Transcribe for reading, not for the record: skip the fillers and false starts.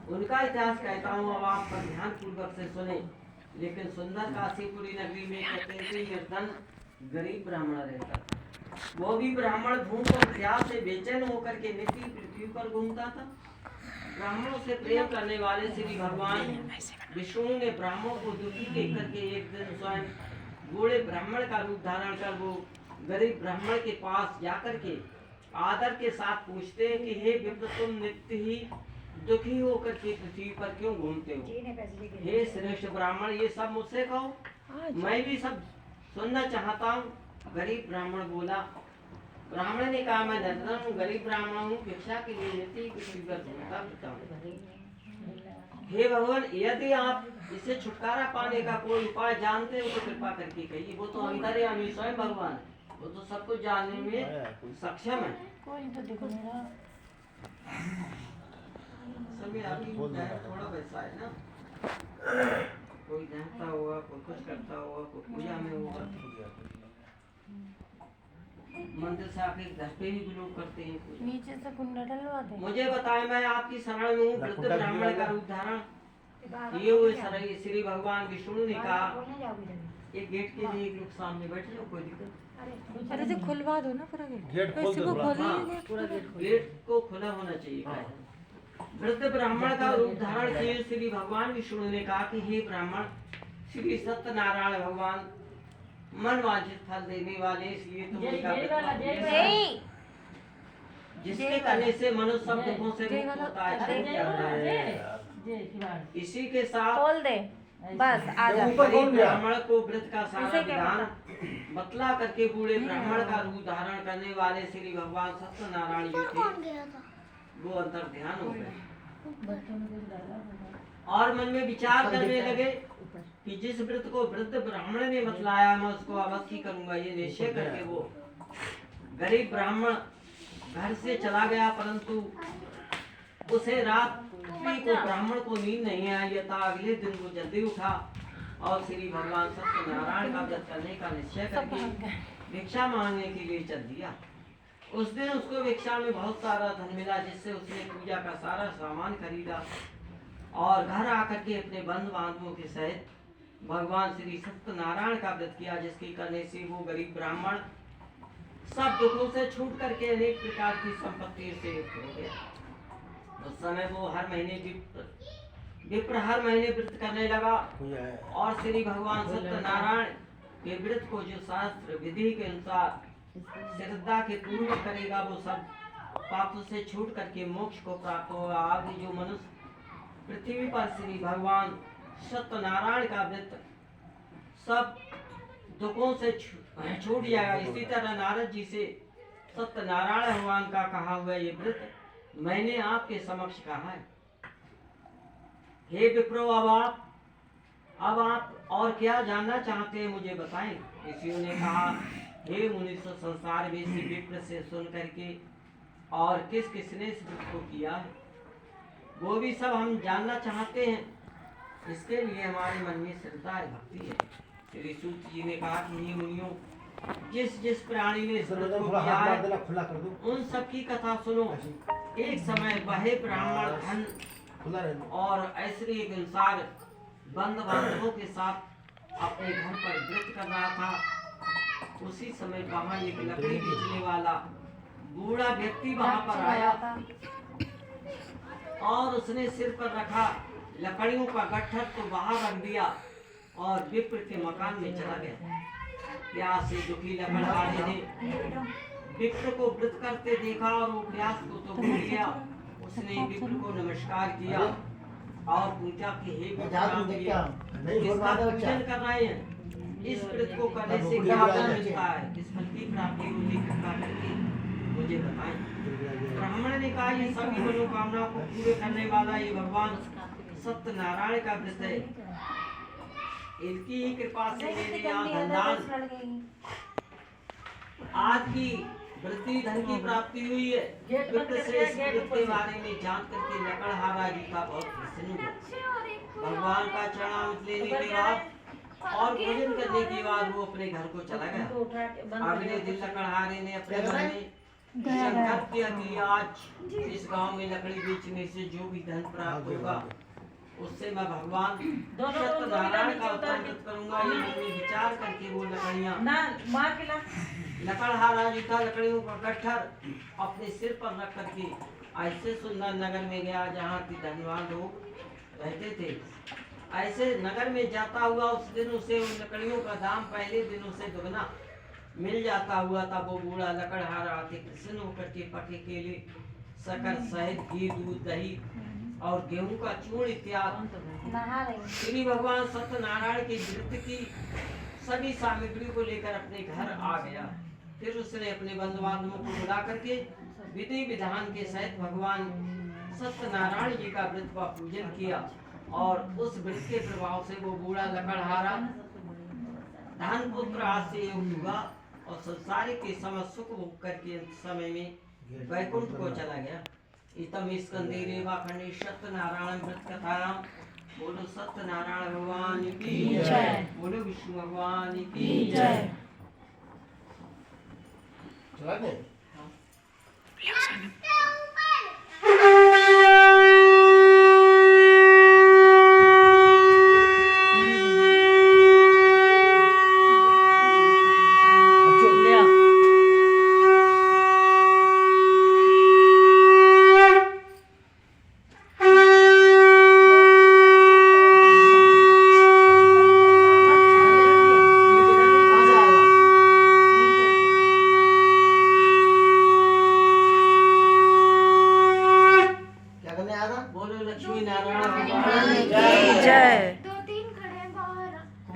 उनका इतिहास कहता हूँ, अब आप पर ध्यान पूर्वक से सुने। लेकिन सुंदर काशीपुरी नगरी में कहते थे निर्धन गरीब ब्राह्मण रहता था। वो भी ब्राह्मण धूप और प्यास से बेचैन होकर के नित्य पृथ्वी पर घूमता था। ब्राह्मणों से प्रेम करने वाले श्री भगवान विष्णु ने ब्राह्मणों को दुखी देख करके एक दिन स्वयं बूढ़े ब्राह्मण का रूप धारण कर वो गरीब ब्राह्मण के पास जाकर के आदर के साथ पूछते हैं कि हे विप्र, तुम नित्य ही दुखी होकर के पृथ्वी पर क्यों घूमते हो? हे श्रेष्ठ ब्राह्मण, ये सब मुझसे कहो, मैं भी सब सुनना चाहता हूँ। गरीब ब्राह्मण बोला। ब्राह्मण ने कहा, मैं निर्धन हूँ, गरीब ब्राह्मण हूँ, भिक्षा के लिए नित्य ही पृथ्वी पर घूमता फिरता हूँ। हे भगवान, यदि आप इससे छुटकारा पाने का कोई उपाय जानते हो तो कृपा करके कहिए। वो तो अंतर्यामी स्वयं भगवान है, वो तो सब कुछ जानने में सक्षम है। समय अभी थोड़ा वैसा है ना, कोई जानता होगा, कोई कुछ करता होगा, कोई पूजा में होगा, मंदिर से आके घर पे भी लोग करते हैं। नीचे से कुंडा डलवाते। मुझे बताएं, मैं आपकी शरण में हूँ। वृद्ध ब्राह्मण का रूप धारण ये हुए श्री भगवान विष्णु ने कहा, एक गेट के लिए एक लोग सामने बैठे हो, कोई दिक्कत? अरे तो खुलवा दो ना पूरा गेट खोल दो। पूरा गेट को खुला होना चाहिए। वृद्ध ब्राह्मण का रूप धारण किए श्री भगवान विष्णु ने कहा कि हे ब्राह्मण, श्री सत्यनारायण भगवान मन वांछित फल देने वाले, इसलिए तुम जिसके करने से मनुष्य सब दुखों से मुक्त होता है। इसी के साथ खोल दे बस, आ जा। ब्राह्मण को व्रत का सारा विधान बतला करके बूढ़े ब्राह्मण का रूप धारण करने वाले श्री भगवान सत्यनारायण जी थे वो अंतर ध्यान हो गए और मन में विचार करने लगे कि जिस व्रत को वृद्ध ब्राह्मण ने बतलाया मैं उसको अवश्य करूंगा। ये निश्चय करके वो गरीब ब्राह्मण घर से चला गया, परंतु उसे रात को ब्राह्मण को नींद नहीं आई था। अगले दिन वो जल्दी उठा और श्री भगवान सत्यनारायण का व्रत करने का निश्चय करके भिक्षा मांगने के लिए चल दिया। उस दिन उसको भिक्षा में बहुत सारा धन मिला, जिससे उसने पूजा का सारा सामान खरीदा और घर आकर के अपने बंधु बांधवों के सहित भगवान श्री सत्यनारायण का व्रत किया, जिसके करने से वो गरीब ब्राह्मण सब दुखों से छूट करके अनेक प्रकार की संपत्ति से युक्त हो गया। उस समय वो हर महीने विप्र हर महीने व्रत करने लगा और श्री भगवान सत्यनारायण के व्रत को जो शास्त्र विधि के अनुसार श्रद्धा के पूर्वक करेगा वो सब पापों से छूट करके मोक्ष को प्राप्त होगा। आगे जो मनुष्य पृथ्वी पर श्री भगवान सत्यनारायण का व्रत सब दुखों से छूट जाएगा। इसी तरह नारद जी से सत्यनारायण भगवान का कहा हुआ ये व्रत मैंने आपके समक्ष कहा है। हे विप्रो, अब आप और क्या जानना चाहते हैं मुझे बताएं। ऋषियों ने कहा, हे मुनीश्वर, संसार में इसी विप्र से सुन करके और किस किसने इस व्रत को किया है वो भी सब हम जानना चाहते हैं। इसके लिए हमारे मन में श्रद्धा है, भक्ति है। श्री सूत जी ने कहा कि हे मुनियों, जिस जिस प्राणी ने इस व्रत को किया है उन सब की कथा सुनो। एक समय वह ब्राह्मण धन और ऐश्वर्य के अनुसार बंधु बांधवों के साथ अपने घर पर व्रत कर रहा था। उसी समय वहां एक लकड़ी बेचने वाला बूढ़ा व्यक्ति वहां पर आया और उसने सिर पर रखा लकड़ियों का गट्ठर तो बाहर रख दिया और विप्र के मकान में चला गया। प्यास से दुखी लकड़हारे ने विप्र को व्रत करते देखा और वो प्यास को तो भूल गया। उसने विप्र को नमस्कार किया और पूछा कि हे पूजन कर रहे हैं, इस व्रत को करने से क्या फल मिलता है, किस फल की प्राप्ति होती है, मुझे बताएं। ब्राह्मण ने कहा, ये सभी मनोकामना को पूरे करने वाला ये भगवान सत्यनारायण का व्रत है। इनकी ही कृपा से मेरे यहाँ धनदान आज की वृद्धि धन की प्राप्ति हुई है। विप्र से इस व्रत के बारे में जान करके लकड़हारा जी का बहुत प्रसन्न हुआ। भगवान का चरणामृत लेने के बाद और भोजन करने के बाद वो अपने घर को चला गया। अगले दिन लकड़हारे ने अपने घर में संकल्प किया कि आज इस गांव में लकड़ी बेचने से जो भी धन प्राप्त होगा उससे मैं भगवान सत्यनारायण का उत्तम व्रत करूंगा। ये मन में विचार करके वो लकड़ियां लकड़हारा जो था लकड़ियों का गट्ठर अपने सिर पर रख करके ऐसे सुंदर नगर में गया जहाँ की धनवान लोग रहते थे। ऐसे नगर में जाता हुआ उस दिन उसे उन लकड़ियों का दाम पहले दिनों से दुगना मिल जाता हुआ था। वो बूढ़ा लकड़हारा आते कृष्ण होकर के पके केले शक्कर शहद घी दूध दही और गेहूं का चूर्ण इत्यादि श्री भगवान सत्यनारायण के व्रत की सभी सामग्री को लेकर अपने घर आ गया। फिर उसने अपने बंधु बांधवों को बुला करके विधि विधान के सहित भगवान सत्यनारायण जी का व्रत का पूजन किया और उस व्रत के प्रभाव से वो बूढ़ा लकड़हारा धन पुत्र आज से युक्त हुआ और संसारिक के समस्त सुख भोग करके समय में वैकुंठ को चला गया। इतम स्कंदे रेवाखंडे सत्यनारायण व्रत कथा। बोलो सत्यनारायण भगवान की जय, बोलो विष्णु भगवान की जय। चला दे।